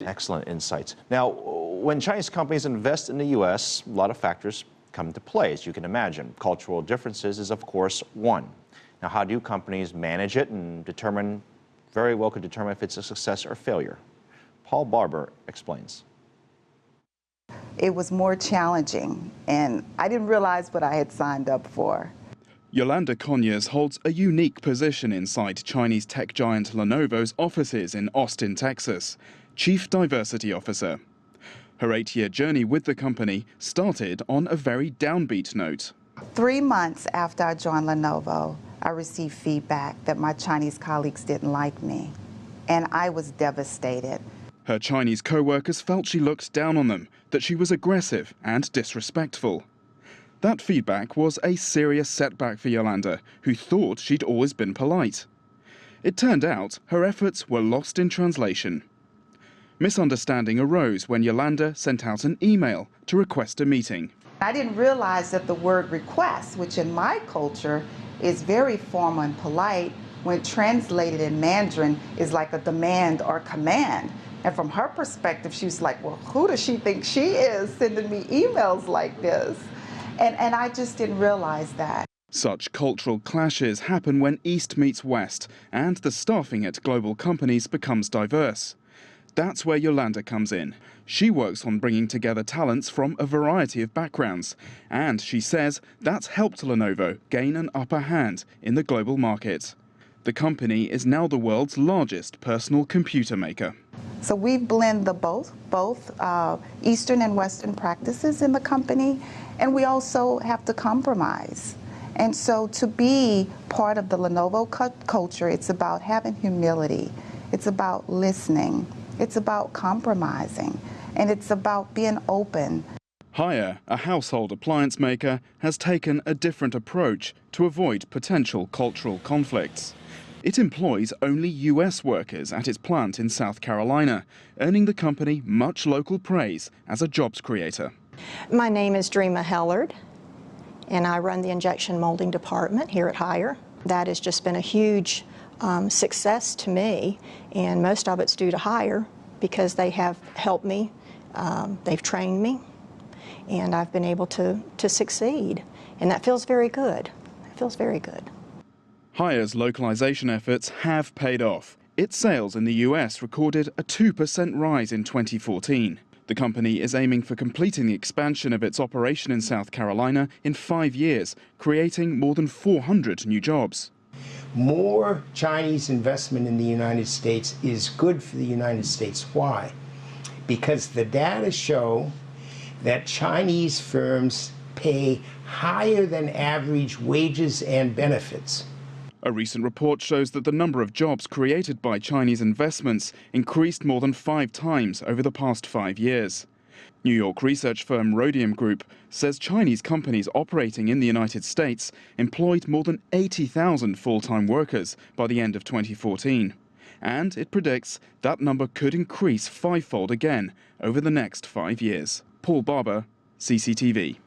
Excellent insights. Now, when Chinese companies invest in the U.S., a lot of factors come into play, as you can imagine. Cultural differences is, of course, one. Now, how do companies manage it and very well could determine if it's a success or failure? Paul Barber explains. It was more challenging, and I didn't realize what I had signed up for. Yolanda Conyers holds a unique position inside Chinese tech giant Lenovo's offices in Austin, Texas, Chief Diversity Officer. Her 8-year journey with the company started on a very downbeat note. 3 months after I joined Lenovo, I received feedback that my Chinese colleagues didn't like me, and I was devastated. Her Chinese co-workers felt she looked down on them, that she was aggressive and disrespectful. That feedback was a serious setback for Yolanda, who thought she'd always been polite. It turned out her efforts were lost in translation. Misunderstanding arose when Yolanda sent out an email to request a meeting. I didn't realize that the word request, which in my culture is very formal and polite, when translated in Mandarin is like a demand or command. And from her perspective, she was like, well, who does she think she is sending me emails like this? And I just didn't realize that. Such cultural clashes happen when East meets West and the staffing at global companies becomes diverse. That's where Yolanda comes in. She works on bringing together talents from a variety of backgrounds, and she says that's helped Lenovo gain an upper hand in the global market. The company is now the world's largest personal computer maker. So we blend both Eastern and Western practices in the company, and we also have to compromise. And so to be part of the Lenovo culture, it's about having humility, it's about listening, it's about compromising, and it's about being open. Haier, a household appliance maker, has taken a different approach to avoid potential cultural conflicts. It employs only US workers at its plant in South Carolina, earning the company much local praise as a jobs creator. My name is Dreama Hellard, and I run the injection molding department here at Haier. That has just been a huge success to me, and most of it's due to Haier because they have helped me, they've trained me, and I've been able to succeed, and that feels very good. It feels very good. Haier's localization efforts have paid off. Its sales in the US recorded a 2% rise in 2014. The company is aiming for completing the expansion of its operation in South Carolina in 5 years, creating more than 400 new jobs. More Chinese investment in the United States is good for the United States. Why? Because the data show that Chinese firms pay higher than average wages and benefits. A recent report shows that the number of jobs created by Chinese investments increased more than 5 times over the past 5 years. New York research firm Rhodium Group says Chinese companies operating in the United States employed more than 80,000 full-time workers by the end of 2014. And it predicts that number could increase 5-fold again over the next 5 years. Paul Barber, CCTV.